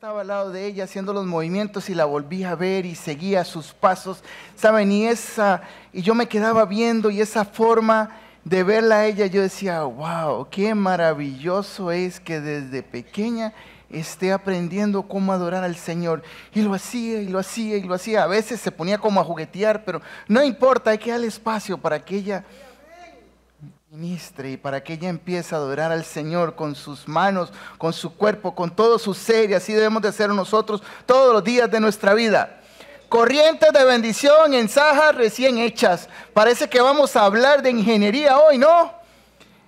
estaba al lado de ella haciendo los movimientos y la volví a ver y seguía sus pasos, ¿saben? Y yo me quedaba viendo y esa forma de verla a ella, yo decía, wow, qué maravilloso es que desde pequeña esté aprendiendo cómo adorar al Señor. Y lo hacía, y lo hacía, y lo hacía. A veces se ponía como a juguetear, pero no importa, hay que darle espacio para que ella ministre y para que ella empiece a adorar al Señor con sus manos, con su cuerpo, con todo su ser, y así debemos de hacerlo nosotros todos los días de nuestra vida. Corrientes de bendición en zajas recién hechas. Parece que vamos a hablar de ingeniería hoy, ¿no?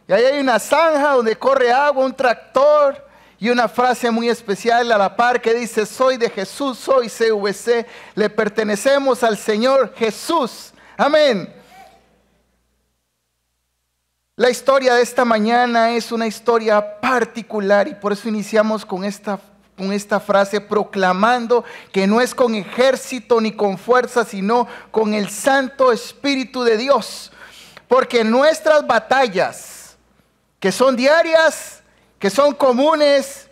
Y ahí hay una zanja donde corre agua, un tractor y una frase muy especial a la par que dice: soy de Jesús, soy CVC, le pertenecemos al Señor Jesús. Amén. La historia de esta mañana es una historia particular y por eso iniciamos con esta frase, proclamando que no es con ejército ni con fuerza, sino con el Santo Espíritu de Dios. Porque nuestras batallas, que son diarias, que son comunes,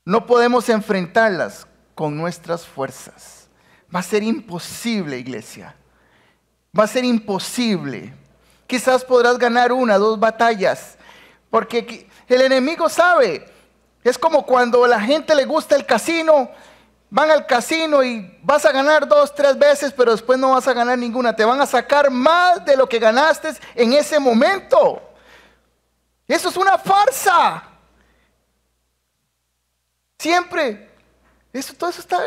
no podemos enfrentarlas con nuestras fuerzas. Va a ser imposible, iglesia. Va a ser imposible. Quizás podrás ganar 1 o 2 batallas, porque el enemigo sabe. Es como cuando a la gente le gusta el casino, van al casino y vas a ganar 2, 3 veces, pero después no vas a ganar ninguna. Te van a sacar más de lo que ganaste en ese momento. Eso es una farsa. Siempre, todo eso está.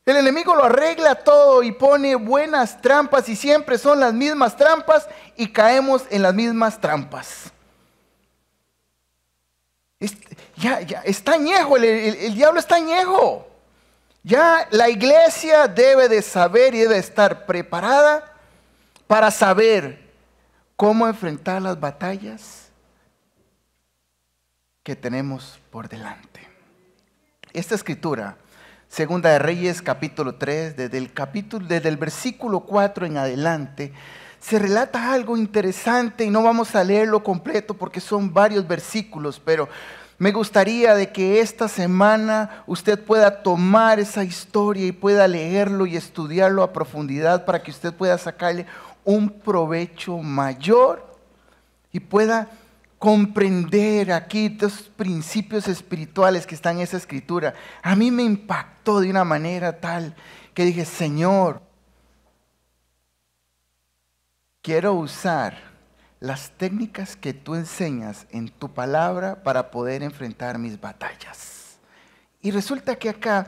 El enemigo lo arregla todo y pone buenas trampas y siempre son las mismas trampas y caemos en las mismas trampas. Ya está añejo, el diablo está añejo. Ya la iglesia debe de saber y debe estar preparada para saber cómo enfrentar las batallas que tenemos por delante. Esta escritura, Segunda de Reyes, capítulo 3, desde el versículo 4 en adelante, se relata algo interesante y no vamos a leerlo completo porque son varios versículos, pero me gustaría de que esta semana usted pueda tomar esa historia y pueda leerlo y estudiarlo a profundidad para que usted pueda sacarle un provecho mayor y pueda comprender aquí los principios espirituales que están en esa escritura. A mí me impactó de una manera tal que dije: Señor, quiero usar las técnicas que tú enseñas en tu palabra para poder enfrentar mis batallas. Y resulta que acá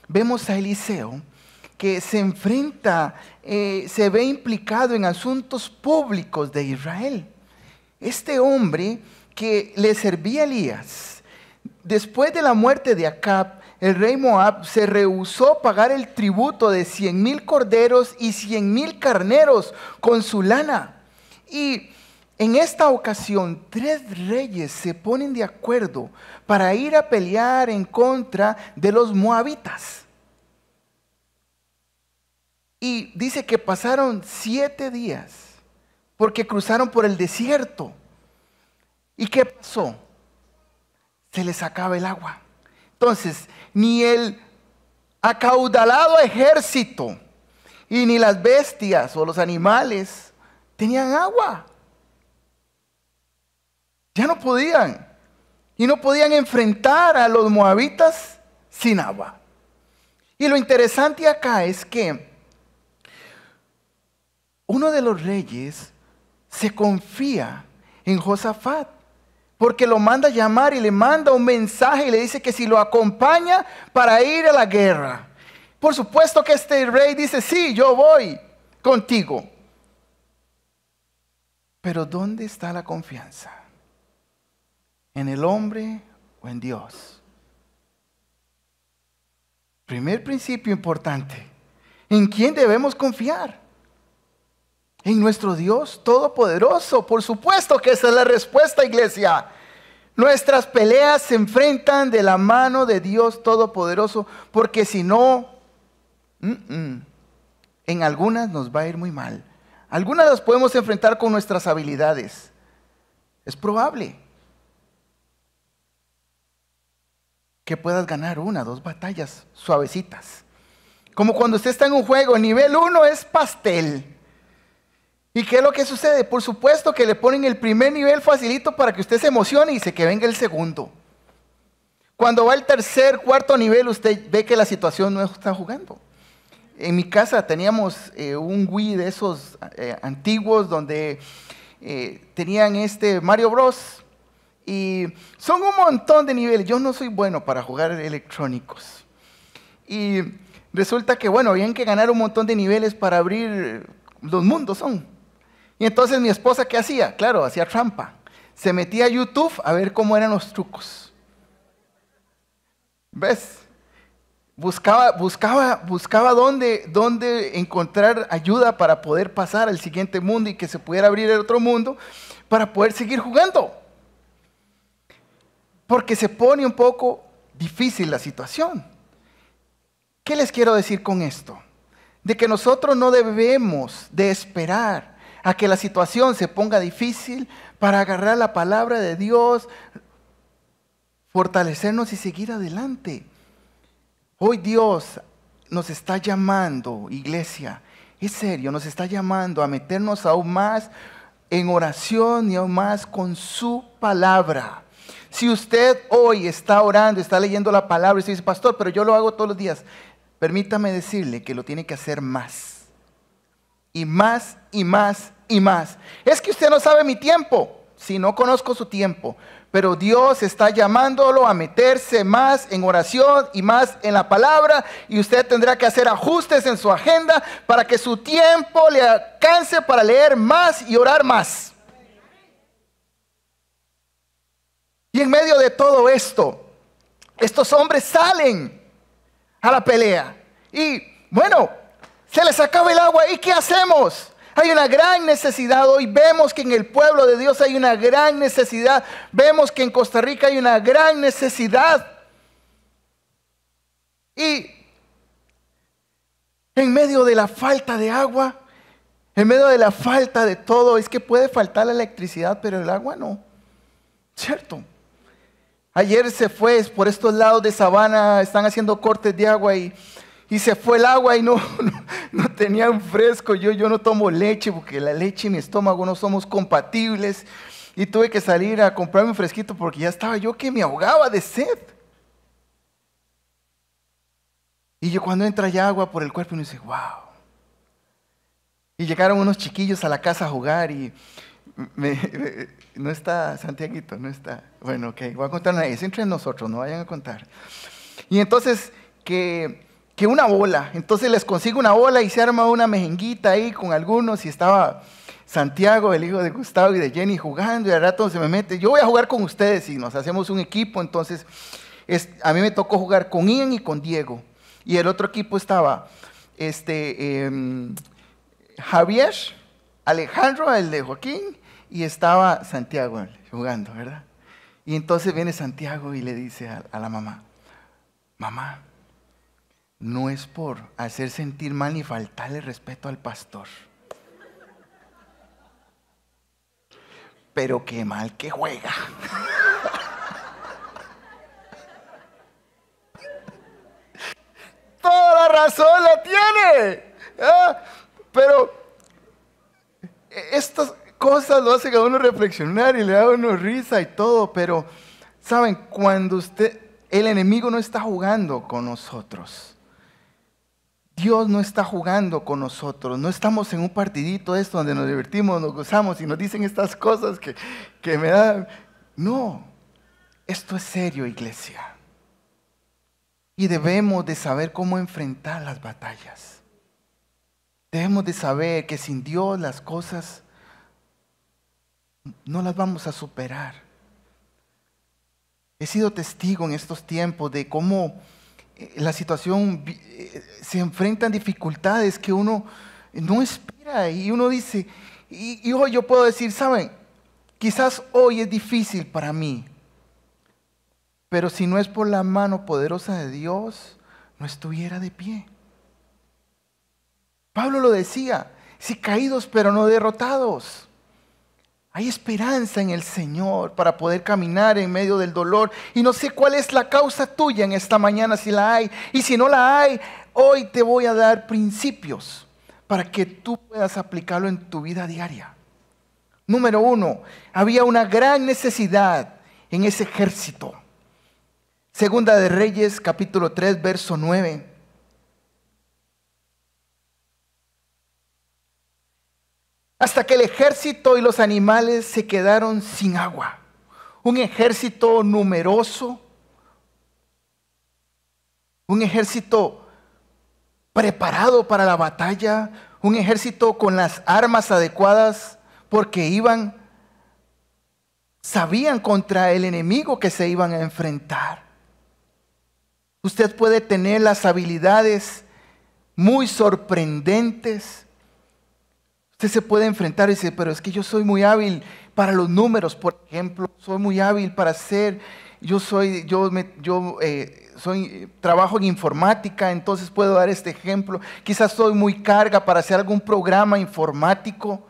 vemos a Eliseo que se enfrenta, se ve implicado en asuntos públicos de Israel. Este hombre que le servía a Elías, después de la muerte de Acab, el rey Moab se rehusó pagar el tributo de 100,000 corderos y 100,000 carneros con su lana. Y en esta ocasión 3 reyes se ponen de acuerdo para ir a pelear en contra de los moabitas. Y dice que pasaron 7 días porque cruzaron por el desierto. ¿Y qué pasó? Se les acaba el agua. Entonces, ni el acaudalado ejército y ni las bestias o los animales tenían agua. Ya no podían. Y no podían enfrentar a los moabitas sin agua. Y lo interesante acá es que uno de los reyes se confía en Josafat, porque lo manda a llamar y le manda un mensaje y le dice que si lo acompaña para ir a la guerra. Por supuesto que este rey dice: sí, yo voy contigo. Pero ¿dónde está la confianza? ¿En el hombre o en Dios? Primer principio importante: ¿en quién debemos confiar? En nuestro Dios Todopoderoso. Por supuesto que esa es la respuesta, iglesia. Nuestras peleas se enfrentan de la mano de Dios Todopoderoso, porque si no, en algunas nos va a ir muy mal. Algunas las podemos enfrentar con nuestras habilidades. Es probable. que puedas ganar 1 o 2 batallas suavecitas. Como cuando usted está en un juego, el nivel 1 es pastel. ¿Y qué es lo que sucede? Por supuesto que le ponen el primer nivel facilito para que usted se emocione y se que venga el segundo. Cuando va al tercer, cuarto nivel, usted ve que la situación no está jugando. En mi casa teníamos un Wii de esos antiguos donde tenían Mario Bros. Y son un montón de niveles. Yo no soy bueno para jugar electrónicos. Y resulta que, bueno, habían que ganar un montón de niveles para abrir los mundos son. Y entonces mi esposa, ¿qué hacía? Claro, hacía trampa. Se metía a YouTube a ver cómo eran los trucos. ¿Ves? Buscaba dónde encontrar ayuda para poder pasar al siguiente mundo y que se pudiera abrir el otro mundo para poder seguir jugando. Porque se pone un poco difícil la situación. ¿Qué les quiero decir con esto? De que nosotros no debemos de esperar a que la situación se ponga difícil para agarrar la palabra de Dios, fortalecernos y seguir adelante. Hoy Dios nos está llamando, iglesia, es serio, nos está llamando a meternos aún más en oración y aún más con su palabra. Si usted hoy está orando, está leyendo la palabra y usted dice, pastor, pero yo lo hago todos los días, permítame decirle que lo tiene que hacer más. Y más, y más, y más. Es que usted no sabe mi tiempo. Si no conozco su tiempo, pero Dios está llamándolo a meterse más en oración y más en la palabra, y usted tendrá que hacer ajustes en su agenda para que su tiempo le alcance para leer más y orar más. Y en medio de todo esto, estos hombres salen a la pelea y bueno, se les acaba el agua. ¿Y qué hacemos? Hay una gran necesidad. Hoy vemos que en el pueblo de Dios hay una gran necesidad. Vemos que en Costa Rica hay una gran necesidad. Y en medio de la falta de agua, en medio de la falta de todo, es que puede faltar la electricidad, pero el agua no. ¿Cierto? Ayer se fue por estos lados de Sabana, están haciendo cortes de agua y se fue el agua y no tenían fresco. Yo no tomo leche porque la leche y mi estómago no somos compatibles. Y tuve que salir a comprarme un fresquito porque ya estaba yo que me ahogaba de sed. Y yo cuando entra ya agua por el cuerpo uno dice, wow. Y llegaron unos chiquillos a la casa a jugar y no está Santiaguito, no está. Bueno, ok, voy a contar una vez, entre nosotros, no vayan a contar. Y entonces que una bola, entonces les consigo una bola y se arma una mejenguita ahí con algunos y estaba Santiago, el hijo de Gustavo y de Jenny jugando y al rato se me mete, yo voy a jugar con ustedes y nos hacemos un equipo. Entonces a mí me tocó jugar con Ian y con Diego y el otro equipo estaba Javier, Alejandro, el de Joaquín, y estaba Santiago jugando, ¿verdad? Y entonces viene Santiago y le dice a la mamá, mamá, no es por hacer sentir mal ni faltarle respeto al pastor, pero qué mal que juega. Toda la razón la tiene. Pero estas cosas lo hacen a uno reflexionar y le da a uno risa y todo. Pero, ¿saben? Cuando el enemigo no está jugando con nosotros, Dios no está jugando con nosotros, no estamos en un partidito esto donde nos divertimos, nos gozamos y nos dicen estas cosas que me dan. No, esto es serio, iglesia. Y debemos de saber cómo enfrentar las batallas. Debemos de saber que sin Dios las cosas no las vamos a superar. He sido testigo en estos tiempos de cómo la situación se enfrentan dificultades que uno no espera y uno dice, y hoy yo puedo decir, ¿saben? Quizás hoy es difícil para mí, pero si no es por la mano poderosa de Dios, no estuviera de pie. Pablo lo decía, si caídos pero no derrotados. Hay esperanza en el Señor para poder caminar en medio del dolor. Y no sé cuál es la causa tuya en esta mañana, si la hay. Y si no la hay, hoy te voy a dar principios para que tú puedas aplicarlo en tu vida diaria. Número 1, había una gran necesidad en ese ejército. Segunda de Reyes, capítulo 3, verso 9. Hasta que el ejército y los animales se quedaron sin agua. Un ejército numeroso, un ejército preparado para la batalla, un ejército con las armas adecuadas porque sabían contra el enemigo que se iban a enfrentar. Usted puede tener las habilidades muy sorprendentes. Usted se puede enfrentar y decir, pero es que yo soy muy hábil para los números, por ejemplo. Soy muy hábil para hacer, trabajo en informática, entonces puedo dar este ejemplo. Quizás soy muy carga para hacer algún programa informático.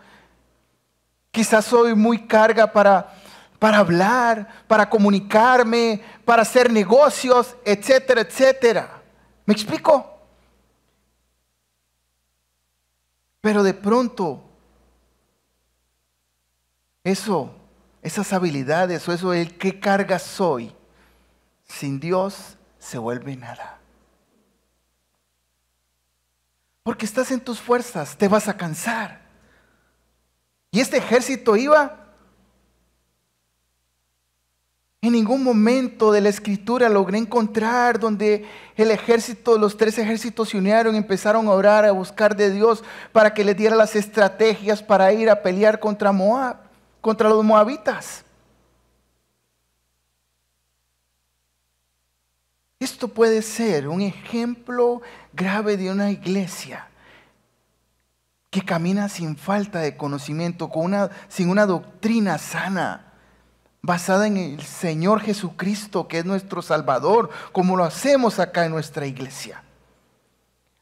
Quizás soy muy carga para hablar, para comunicarme, para hacer negocios, etcétera, etcétera. ¿Me explico? Pero de pronto, esas habilidades o eso, el qué carga soy, sin Dios se vuelve nada. Porque estás en tus fuerzas, te vas a cansar. Y este ejército iba. En ningún momento de la escritura logré encontrar donde los 3 ejércitos se unieron y empezaron a orar, a buscar de Dios para que les diera las estrategias para ir a pelear contra Moab, contra los moabitas. Esto puede ser un ejemplo grave de una iglesia que camina sin falta de conocimiento, sin una doctrina sana, basada en el Señor Jesucristo, que es nuestro Salvador, como lo hacemos acá en nuestra iglesia.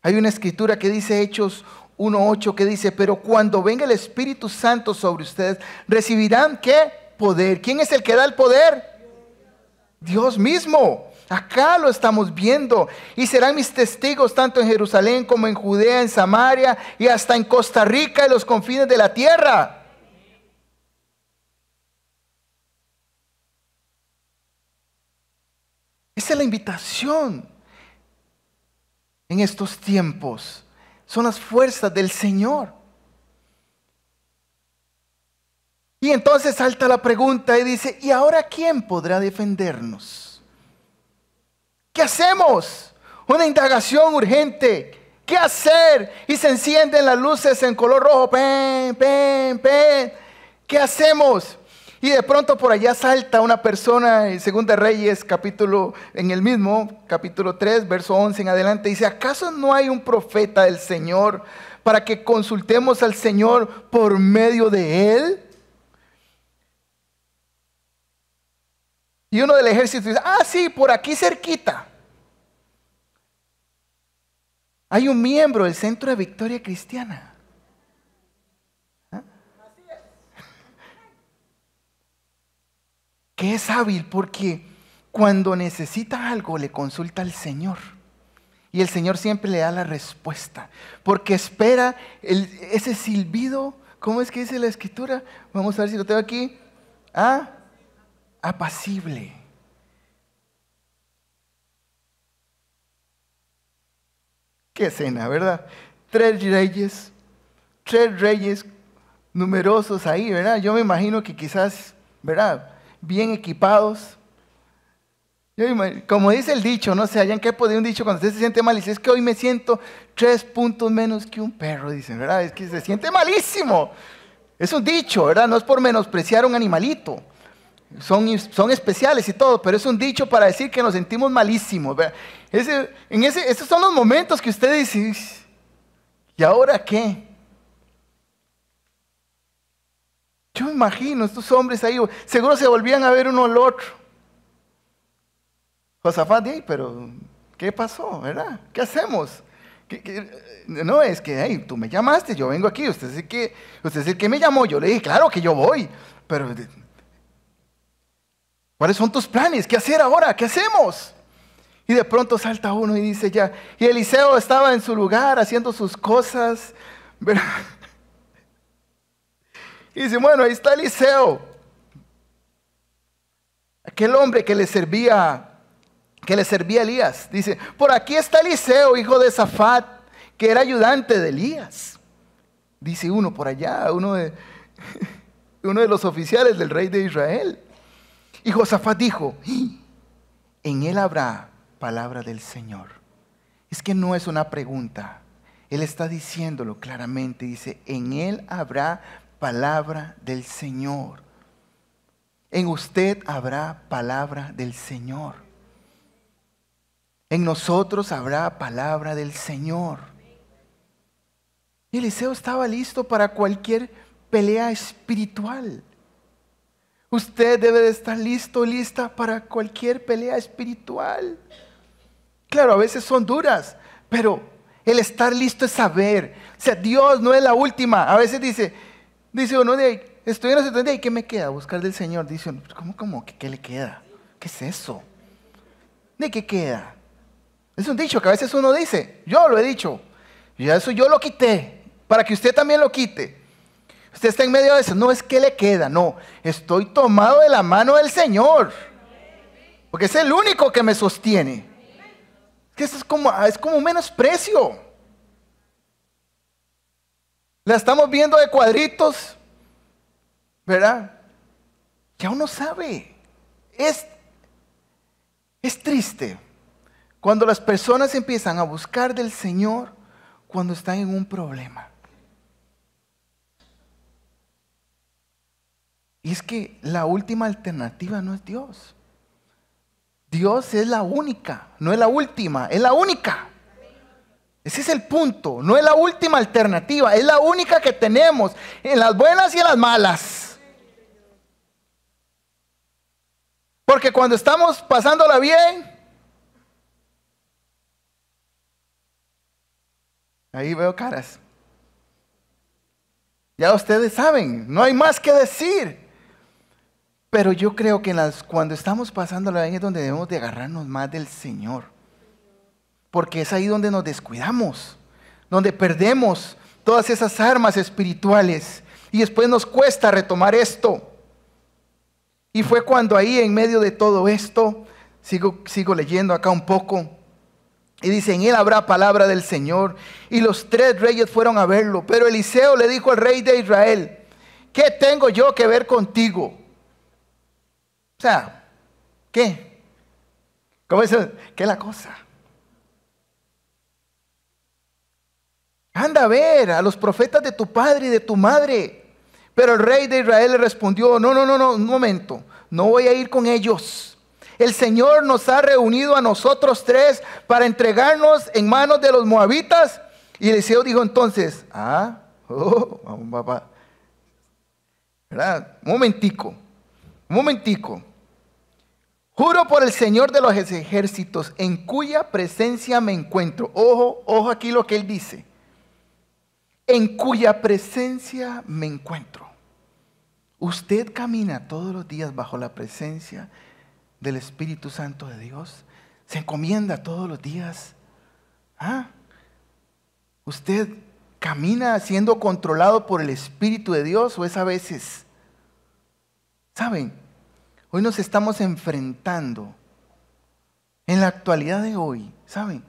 Hay una escritura que dice, Hechos 1:8, que dice, pero cuando venga el Espíritu Santo sobre ustedes, recibirán ¿qué? Poder. ¿Quién es el que da el poder? Dios mismo. Acá lo estamos viendo. Y serán mis testigos tanto en Jerusalén como en Judea, en Samaria y hasta en Costa Rica y los confines de la tierra. Esa es la invitación en estos tiempos. Son las fuerzas del Señor. Y entonces salta la pregunta y dice, ¿y ahora quién podrá defendernos? ¿Qué hacemos? Una indagación urgente. ¿Qué hacer? Y se encienden las luces en color rojo. ¡Pen, pen, pen! ¿Qué hacemos? Y de pronto por allá salta una persona en 2 Reyes, en el mismo capítulo 3, verso 11 en adelante. Dice, ¿acaso no hay un profeta del Señor para que consultemos al Señor por medio de él? Y uno del ejército dice, sí, por aquí cerquita. Hay un miembro del Centro de Victoria Cristiana. Que es hábil porque cuando necesita algo le consulta al Señor. Y el Señor siempre le da la respuesta. Porque espera ese silbido. ¿Cómo es que dice la escritura? Vamos a ver si lo tengo aquí. Apacible. Qué escena, ¿verdad? 3 reyes numerosos ahí, ¿verdad? Yo me imagino que quizás, ¿verdad? Bien equipados. Como dice el dicho, no sé, allá en qué puede un dicho cuando usted se siente mal, dice, es que hoy me siento 3 puntos menos que un perro, dicen, ¿verdad? Es que se siente malísimo. Es un dicho, ¿verdad? No es por menospreciar a un animalito. Son especiales y todo, pero es un dicho para decir que nos sentimos malísimos, ¿verdad? Esos son los momentos que usted dice, ¿y ahora qué? Yo me imagino estos hombres ahí, seguro se volvían a ver uno al otro. Josafat, pero ¿qué pasó, verdad? ¿Qué hacemos? No, es que hey, tú me llamaste, yo vengo aquí, usted es el que me llamó. Yo le dije, claro que yo voy, pero ¿cuáles son tus planes? ¿Qué hacer ahora? ¿Qué hacemos? Y de pronto salta uno y dice ya, y Eliseo estaba en su lugar haciendo sus cosas, ¿verdad? Y dice, bueno, ahí está Eliseo, aquel hombre que le servía a Elías. Dice, por aquí está Eliseo, hijo de Safat, que era ayudante de Elías. Dice uno por allá, uno de los oficiales del rey de Israel. Y Josafat dijo, en él habrá palabra del Señor. Es que no es una pregunta. Él está diciéndolo claramente. Dice, en él habrá palabra del Señor. En usted habrá palabra del Señor. En nosotros habrá palabra del Señor. Y Eliseo estaba listo para cualquier pelea espiritual. Usted debe de estar listo, lista para cualquier pelea espiritual. Claro, a veces son duras, pero el estar listo es saber. O sea, Dios no es la última. A veces dice uno, estoy en la situación, ¿y qué me queda? Buscar del Señor. Dice uno, ¿cómo? ¿Qué le queda? ¿Qué es eso? ¿De qué queda? Es un dicho que a veces uno dice, yo lo he dicho, y eso yo lo quité, para que usted también lo quite. Usted está en medio de eso, no es que le queda, no, estoy tomado de la mano del Señor, porque es el único que me sostiene. Que eso es como un menosprecio. La estamos viendo de cuadritos, ¿verdad? Ya uno sabe. Es triste cuando las personas empiezan a buscar del Señor cuando están en un problema. Y es que la última alternativa no es Dios. Dios es la única, no es la última, es la única. Ese es el punto, no es la última alternativa, es la única que tenemos en las buenas y en las malas. Porque cuando estamos pasándola bien, ahí veo caras. Ya ustedes saben, no hay más que decir. Pero yo creo que cuando estamos pasándola bien es donde debemos de agarrarnos más del Señor. Porque es ahí donde nos descuidamos, donde perdemos todas esas armas espirituales y después nos cuesta retomar esto. Y fue cuando ahí en medio de todo esto, sigo leyendo acá un poco, y dice, en él habrá palabra del Señor. Y los 3 reyes fueron a verlo, pero Eliseo le dijo al rey de Israel, ¿qué tengo yo que ver contigo? O sea, ¿qué? ¿Cómo es? ¿Qué es la cosa? Anda a ver a los profetas de tu padre y de tu madre. Pero el rey de Israel le respondió, no, un momento, no voy a ir con ellos. El Señor nos ha reunido a nosotros 3 para entregarnos en manos de los moabitas. Y Eliseo dijo entonces, vamos papá, ¿verdad? Un momentico. Juro por el Señor de los ejércitos, en cuya presencia me encuentro. Ojo aquí lo que él dice. En cuya presencia me encuentro. Usted camina todos los días bajo la presencia del Espíritu Santo de Dios. Se encomienda todos los días. ¿Usted camina siendo controlado por el Espíritu de Dios o es a veces? ¿Saben? Hoy nos estamos enfrentando. En la actualidad de hoy, ¿saben?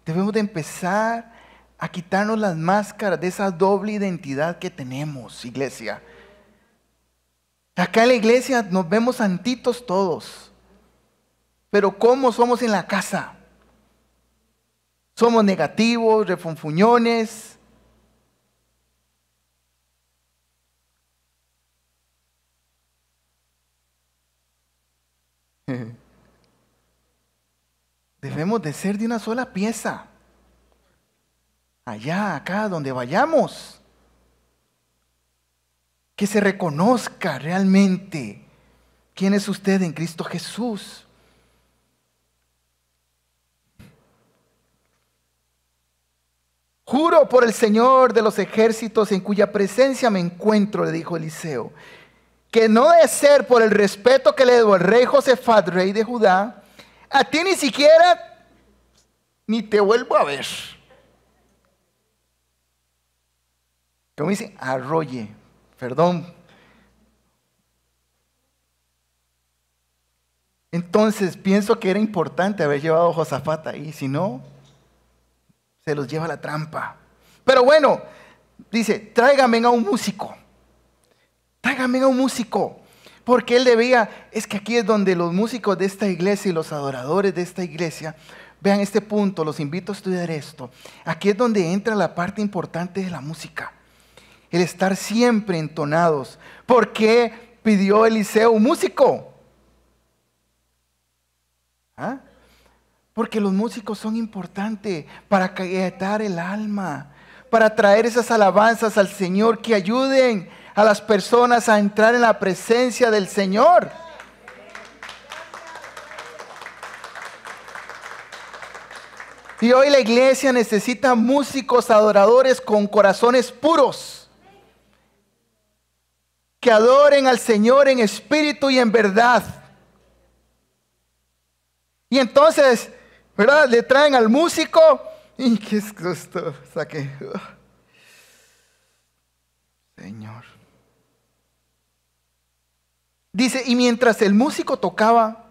Debemos de empezar a quitarnos las máscaras de esa doble identidad que tenemos, iglesia. Acá en la iglesia nos vemos santitos todos. Pero ¿cómo somos en la casa? Somos negativos, refunfuñones. Debemos de ser de una sola pieza. Allá, acá, donde vayamos. Que se reconozca realmente quién es usted en Cristo Jesús. Juro por el Señor de los ejércitos en cuya presencia me encuentro, le dijo Eliseo, que no debe ser por el respeto que le debo al rey Josafat, rey de Judá, a ti ni siquiera ni te vuelvo a ver. Como dice, arrolle, perdón. Entonces pienso que era importante haber llevado a Josafat ahí, si no, se los lleva la trampa. Pero bueno, dice, tráigame a un músico. Tráigame a un músico. Porque él debía, es que aquí es donde los músicos de esta iglesia y los adoradores de esta iglesia, vean este punto, los invito a estudiar esto. Aquí es donde entra la parte importante de la música. El estar siempre entonados. ¿Por qué pidió Eliseo un músico? ¿Ah? Porque los músicos son importantes para aquietar el alma, para traer esas alabanzas al Señor que ayuden a las personas a entrar en la presencia del Señor. Y hoy la iglesia necesita músicos adoradores con corazones puros, que adoren al Señor en espíritu y en verdad. Y entonces, ¿verdad? Le traen al músico y ¿qué es esto? Saque. Señor. Dice, y mientras el músico tocaba,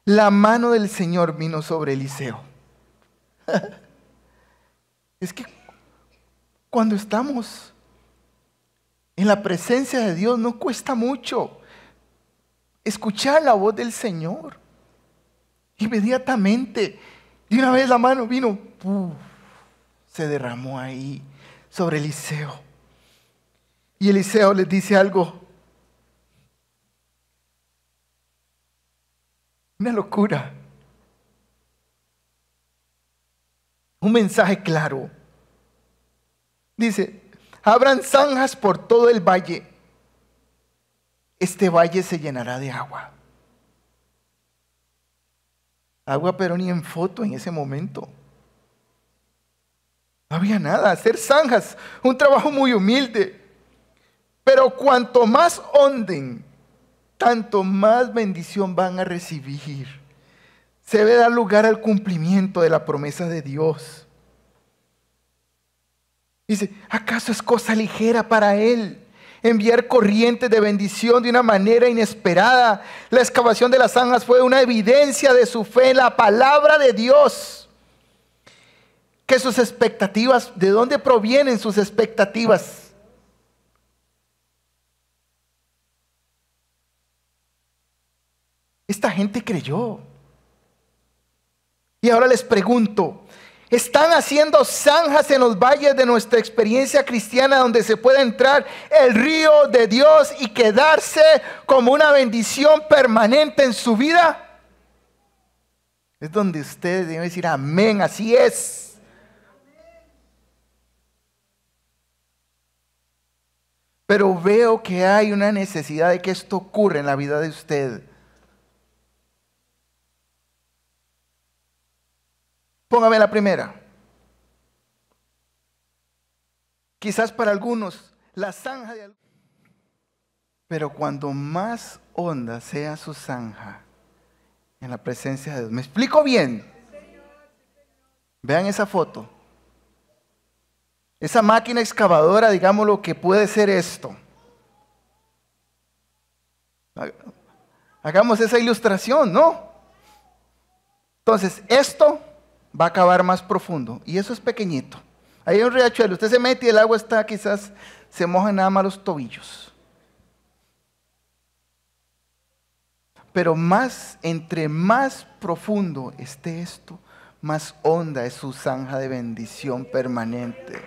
la mano del Señor vino sobre Eliseo. Es que cuando estamos en la presencia de Dios no cuesta mucho escuchar la voz del Señor. Inmediatamente, de una vez la mano vino, se derramó ahí sobre Eliseo. Y Eliseo les dice algo, una locura, un mensaje claro. Dice, abran zanjas por todo el valle, este valle se llenará de agua. Agua, pero ni en foto en ese momento. No había nada, hacer zanjas, un trabajo muy humilde. Pero cuanto más honden, tanto más bendición van a recibir. Se debe dar lugar al cumplimiento de la promesa de Dios. Dice, ¿acaso es cosa ligera para Él enviar corrientes de bendición de una manera inesperada? La excavación de las zanjas fue una evidencia de su fe en la palabra de Dios. Que sus expectativas, ¿de dónde provienen sus expectativas? Esta gente creyó. Y ahora les pregunto, ¿están haciendo zanjas en los valles de nuestra experiencia cristiana donde se puede entrar el río de Dios y quedarse como una bendición permanente en su vida? Es donde ustedes deben decir amén, así es. Pero veo que hay una necesidad de que esto ocurra en la vida de usted. Póngame la primera. Quizás para algunos, la zanja de... Pero cuando más honda sea su zanja en la presencia de Dios. ¿Me explico bien? Vean esa foto. Esa máquina excavadora, digamos lo que puede ser esto. Hagamos esa ilustración, ¿no? Entonces, esto va a cavar más profundo. Y eso es pequeñito. Ahí hay un riachuelo. Usted se mete y el agua está, quizás se mojan nada más los tobillos. Pero entre más profundo esté esto, más honda es su zanja de bendición permanente.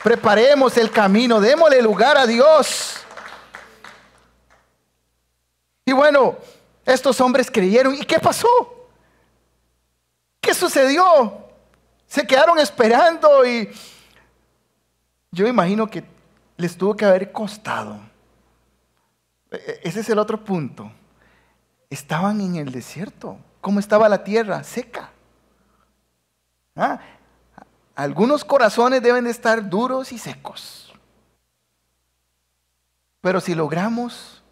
Preparemos el camino, démosle lugar a Dios. Y bueno, estos hombres creyeron. ¿Y qué pasó? ¿Qué sucedió? Se quedaron esperando y yo imagino que les tuvo que haber costado. Ese es el otro punto. Estaban en el desierto. ¿Cómo estaba la tierra? Seca. ¿Ah? Algunos corazones deben de estar duros y secos. Pero si logramos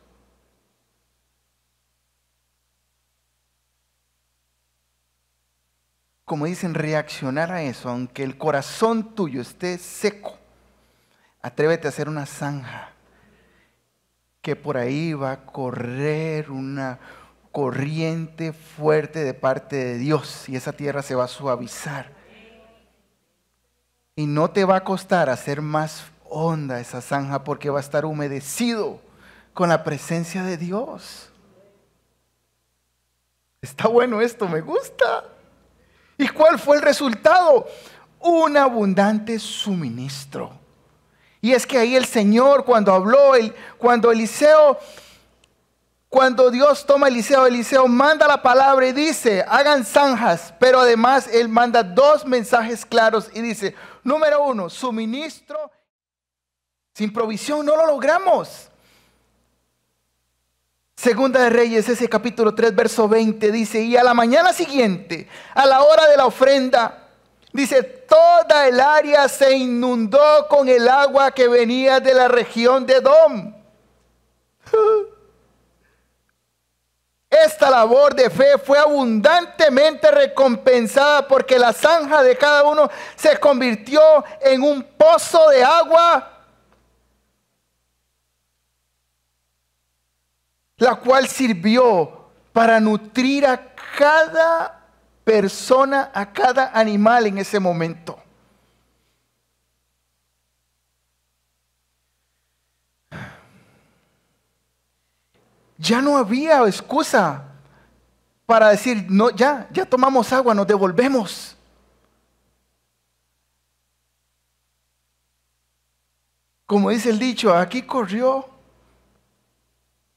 como dicen, reaccionar a eso, aunque el corazón tuyo esté seco, atrévete a hacer una zanja, que por ahí va a correr una corriente fuerte de parte de Dios y esa tierra se va a suavizar. Y no te va a costar hacer más honda esa zanja porque va a estar humedecido con la presencia de Dios. Está bueno esto, me gusta. ¿Y cuál fue el resultado? Un abundante suministro. Y es que ahí el Señor cuando habló, cuando Dios toma a Eliseo manda la palabra y dice, hagan zanjas, pero además Él manda dos mensajes claros y dice, número 1, suministro. Sin provisión no lo logramos. Segunda de Reyes, ese capítulo 3, verso 20, dice, y a la mañana siguiente, a la hora de la ofrenda, dice, toda el área se inundó con el agua que venía de la región de Edom. Esta labor de fe fue abundantemente recompensada porque la zanja de cada uno se convirtió en un pozo de agua, la cual sirvió para nutrir a cada persona, a cada animal en ese momento. Ya no había excusa para decir, no, ya tomamos agua, nos devolvemos. Como dice el dicho, aquí corrió,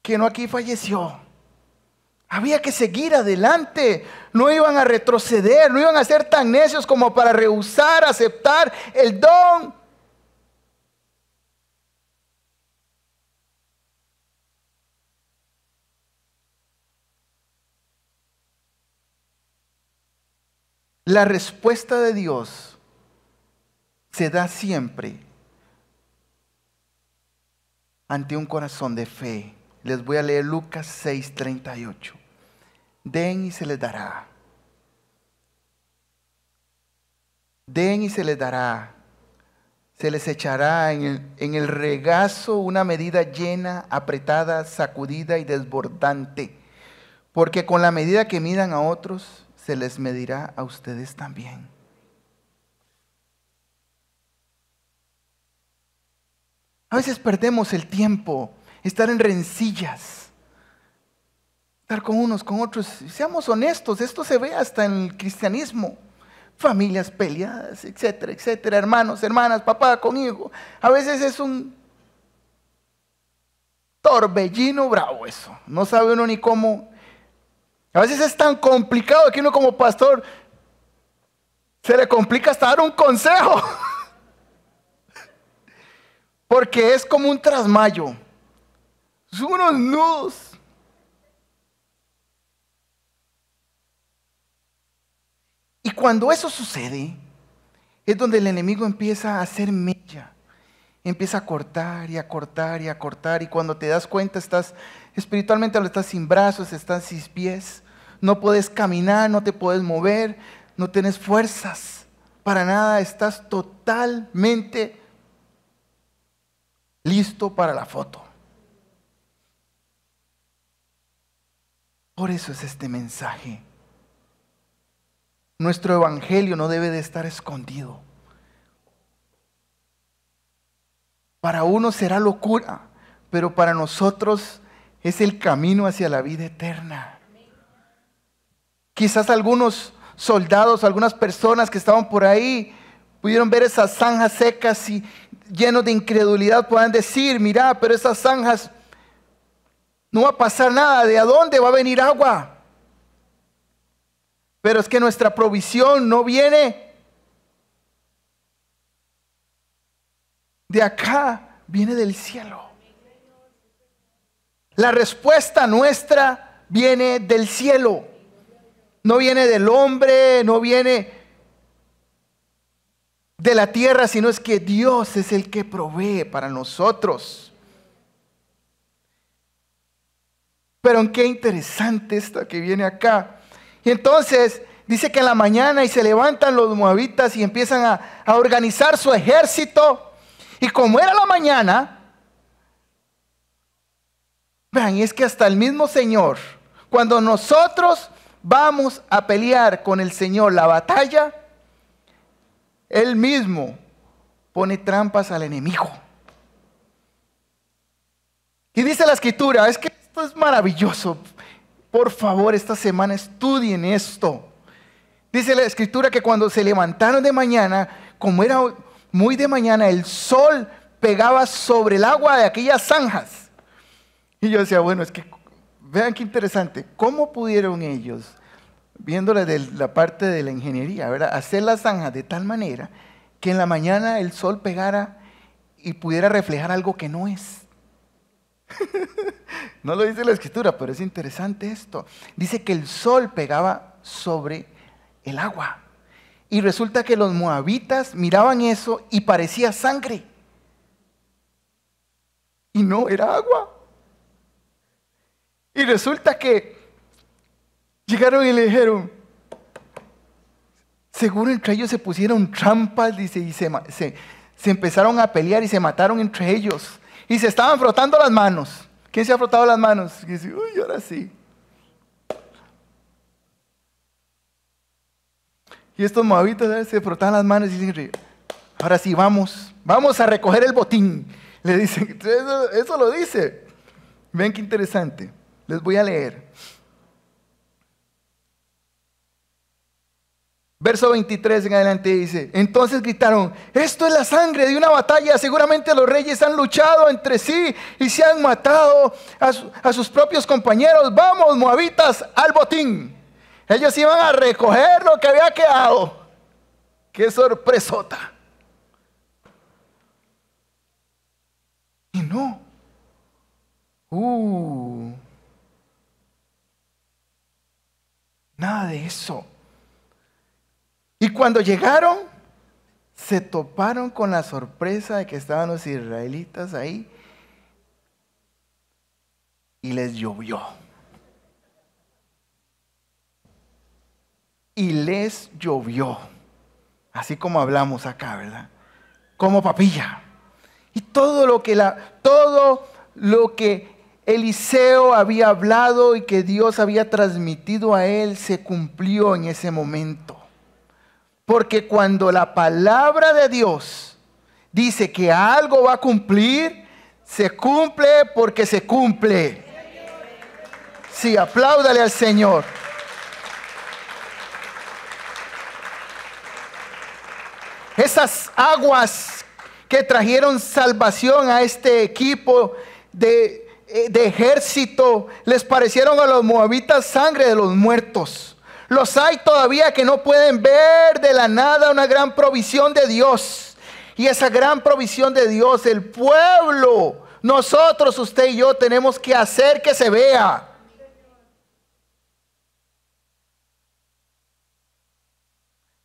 que no aquí falleció. Había que seguir adelante, no iban a retroceder, no iban a ser tan necios como para rehusar, aceptar el don. La respuesta de Dios se da siempre ante un corazón de fe. Les voy a leer Lucas 6:38. Den y se les dará. Den y se les dará. Se les echará en el regazo una medida llena, apretada, sacudida y desbordante. Porque con la medida que midan a otros, se les medirá a ustedes también. A veces perdemos el tiempo, estar en rencillas, estar con unos, con otros. Seamos honestos, esto se ve hasta en el cristianismo. Familias peleadas, etcétera, etcétera. Hermanos, hermanas, papá con hijo. A veces es un torbellino bravo eso. No sabe uno ni cómo. A veces es tan complicado que uno como pastor se le complica hasta dar un consejo. Porque es como un trasmayo. Son unos nudos. Y cuando eso sucede, es donde el enemigo empieza a hacer mella. Empieza a cortar y a cortar y a cortar. Y cuando te das cuenta, espiritualmente estás sin brazos, estás sin pies. No puedes caminar, no te puedes mover, no tienes fuerzas. Para nada, estás totalmente listo para la foto. Por eso es este mensaje. Nuestro evangelio no debe de estar escondido. Para uno será locura, pero para nosotros es el camino hacia la vida eterna. Quizás algunos soldados, algunas personas que estaban por ahí, pudieron ver esas zanjas secas y llenos de incredulidad puedan decir, mira, pero esas zanjas no va a pasar nada, ¿de a dónde va a venir agua? Pero es que nuestra provisión no viene de acá, viene del cielo. La respuesta nuestra viene del cielo. No viene del hombre, no viene de la tierra, sino es que Dios es el que provee para nosotros. Pero qué interesante esto que viene acá. Y entonces dice que en la mañana y se levantan los moabitas y empiezan a organizar su ejército. Y como era la mañana, vean, y es que hasta el mismo Señor, cuando nosotros vamos a pelear con el Señor la batalla, Él mismo pone trampas al enemigo. Y dice la Escritura, es que esto es maravilloso. Por favor, esta semana estudien esto. Dice la Escritura que cuando se levantaron de mañana, como era muy de mañana, el sol pegaba sobre el agua de aquellas zanjas. Y yo decía, bueno, es que vean qué interesante. ¿Cómo pudieron ellos, viéndole de la parte de la ingeniería, ¿verdad?, hacer las zanjas de tal manera que en la mañana el sol pegara y pudiera reflejar algo que no es? No lo dice la Escritura, pero es interesante esto. Dice que el sol pegaba sobre el agua. Y resulta que los moabitas miraban eso y parecía sangre. Y no, era agua. Y resulta que llegaron y le dijeron, seguro entre ellos se pusieron trampas, dice, y se empezaron a pelear y se mataron entre ellos. Y se estaban frotando las manos. ¿Quién se ha frotado las manos? Y dice, uy, ahora sí. Y estos moabitas se frotaban las manos y dicen, ahora sí, vamos a recoger el botín. Le dicen, eso lo dice. Ven qué interesante. Les voy a leer. Verso 23 en adelante dice, entonces gritaron, esto es la sangre de una batalla, seguramente los reyes han luchado entre sí y se han matado a sus propios compañeros. Vamos, moabitas, al botín. Ellos iban a recoger lo que había quedado. ¡Qué sorpresota! Y no. Nada de eso. Y cuando llegaron, se toparon con la sorpresa de que estaban los israelitas ahí y les llovió. Y les llovió, así como hablamos acá, ¿verdad? Como papilla. Y todo lo que Eliseo había hablado y que Dios había transmitido a él se cumplió en ese momento. Porque cuando la palabra de Dios dice que algo va a cumplir, se cumple porque se cumple. Sí, apláudale al Señor. Esas aguas que trajeron salvación a este equipo de ejército les parecieron a los moabitas sangre de los muertos. Los hay todavía que no pueden ver de la nada una gran provisión de Dios. Y esa gran provisión de Dios, el pueblo, nosotros, usted y yo, tenemos que hacer que se vea.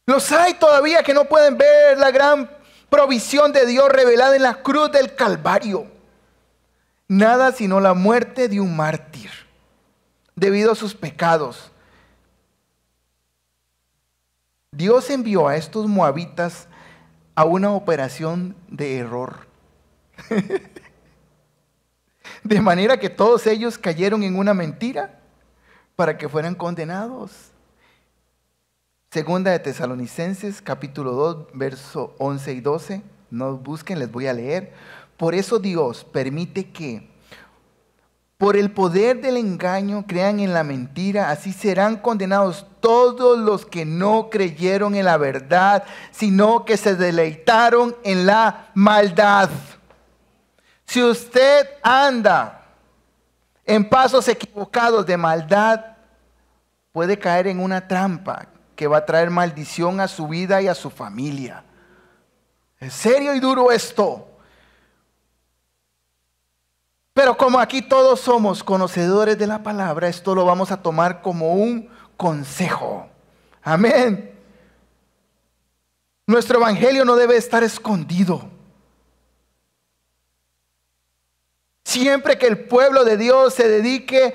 Los hay todavía que no pueden ver la gran provisión de Dios revelada en la cruz del Calvario. Nada sino la muerte de un mártir debido a sus pecados. Dios envió a estos moabitas a una operación de error. De manera que todos ellos cayeron en una mentira para que fueran condenados. Segunda de Tesalonicenses, capítulo 2, verso 11 y 12. No busquen, les voy a leer. Por eso Dios permite que por el poder del engaño crean en la mentira, así serán condenados todos los que no creyeron en la verdad, sino que se deleitaron en la maldad. Si usted anda en pasos equivocados de maldad, puede caer en una trampa que va a traer maldición a su vida y a su familia. Es serio y duro esto. Pero como aquí todos somos conocedores de la palabra, esto lo vamos a tomar como un consejo. Amén. Nuestro evangelio no debe estar escondido. Siempre que el pueblo de Dios se dedique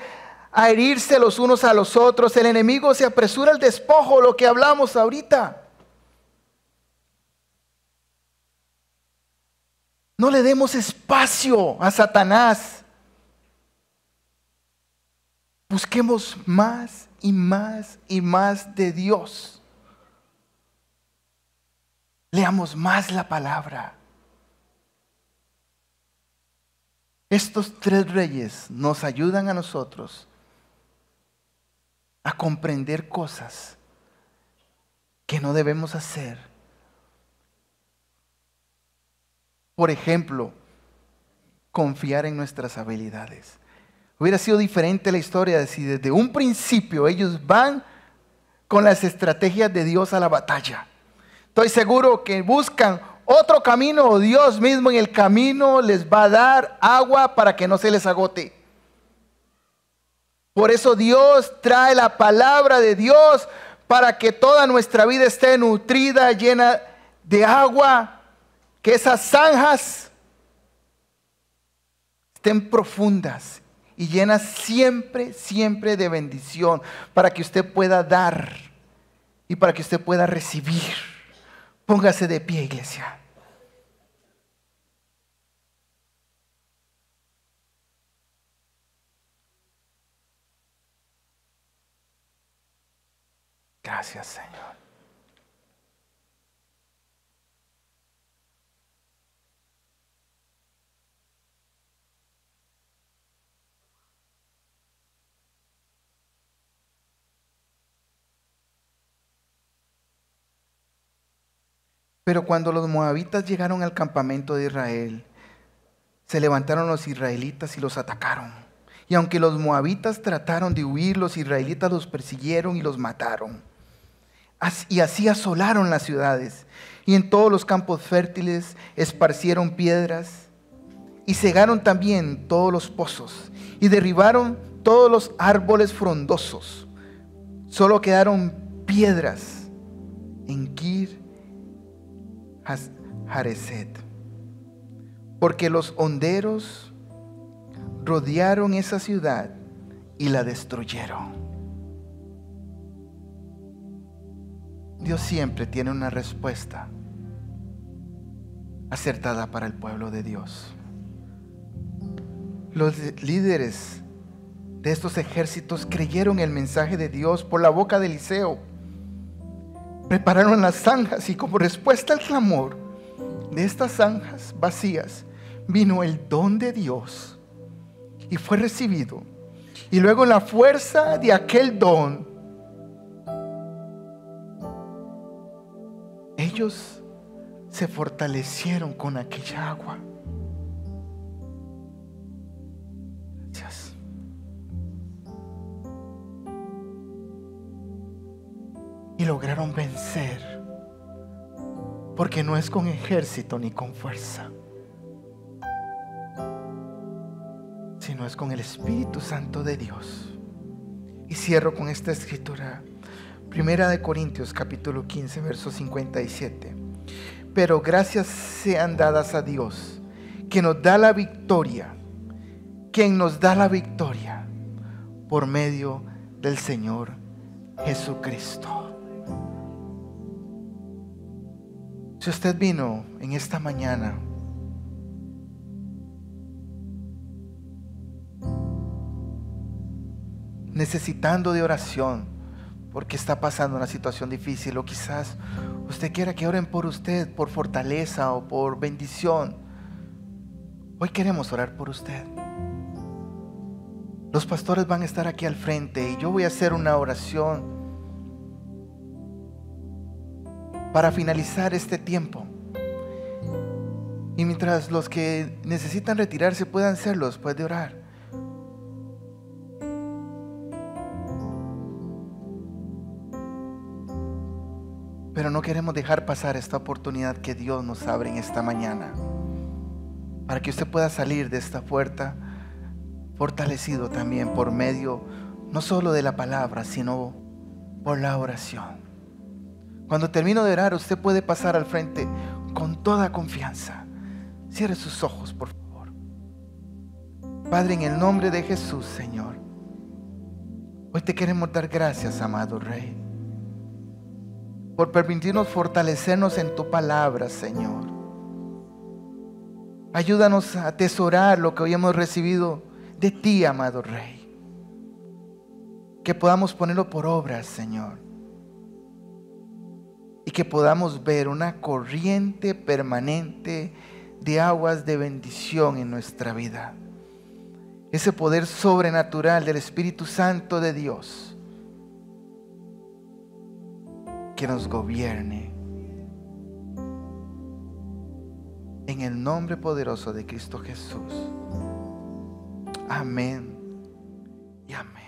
a herirse los unos a los otros, el enemigo se apresura al despojo, lo que hablamos ahorita. No le demos espacio a Satanás. Busquemos más y más y más de Dios. Leamos más la palabra. Estos 3 reyes nos ayudan a nosotros a comprender cosas que no debemos hacer. Por ejemplo, confiar en nuestras habilidades. Hubiera sido diferente la historia si desde un principio ellos van con las estrategias de Dios a la batalla. Estoy seguro que buscan otro camino, o Dios mismo en el camino les va a dar agua para que no se les agote. Por eso Dios trae la palabra de Dios para que toda nuestra vida esté nutrida, llena de agua, que esas zanjas estén profundas y llenas siempre, siempre de bendición, para que usted pueda dar y para que usted pueda recibir. Póngase de pie, iglesia. Gracias, Señor. Pero cuando los moabitas llegaron al campamento de Israel, se levantaron los israelitas y los atacaron. Y aunque los moabitas trataron de huir, los israelitas los persiguieron y los mataron. Y así asolaron las ciudades. Y en todos los campos fértiles esparcieron piedras. Y cegaron también todos los pozos. Y derribaron todos los árboles frondosos. Solo quedaron piedras en Kir Hareset, porque los honderos rodearon esa ciudad y la destruyeron. Dios siempre tiene una respuesta acertada para el pueblo de Dios. Los líderes de estos ejércitos creyeron el mensaje de Dios por la boca de Eliseo. Prepararon las zanjas y como respuesta al clamor de estas zanjas vacías vino el don de Dios y fue recibido. Y luego en la fuerza de aquel don, ellos se fortalecieron con aquella agua. Gracias. Y lograron vencer, porque no es con ejército ni con fuerza, sino es con el Espíritu Santo de Dios. Y cierro con esta escritura, 1 Corintios capítulo 15, verso 57. Pero gracias sean dadas a Dios, que nos da la victoria, quien nos da la victoria por medio del Señor Jesucristo. Si usted vino en esta mañana necesitando de oración porque está pasando una situación difícil, o quizás usted quiera que oren por usted, por fortaleza o por bendición, hoy queremos orar por usted. Los pastores van a estar aquí al frente y yo voy a hacer una oración para finalizar este tiempo. Y mientras los que necesitan retirarse puedan hacerlo después de orar. Pero no queremos dejar pasar esta oportunidad que Dios nos abre en esta mañana, para que usted pueda salir de esta puerta fortalecido también por medio no solo de la palabra, sino por la oración. Cuando termino de orar, usted puede pasar al frente con toda confianza. Cierre sus ojos, por favor. Padre, en el nombre de Jesús, Señor, hoy te queremos dar gracias, amado Rey, por permitirnos fortalecernos en tu palabra, Señor. Ayúdanos a atesorar lo que hoy hemos recibido de ti, amado Rey. Que podamos ponerlo por obra, Señor. Y que podamos ver una corriente permanente de aguas de bendición en nuestra vida. Ese poder sobrenatural del Espíritu Santo de Dios que nos gobierne. En el nombre poderoso de Cristo Jesús. Amén y amén.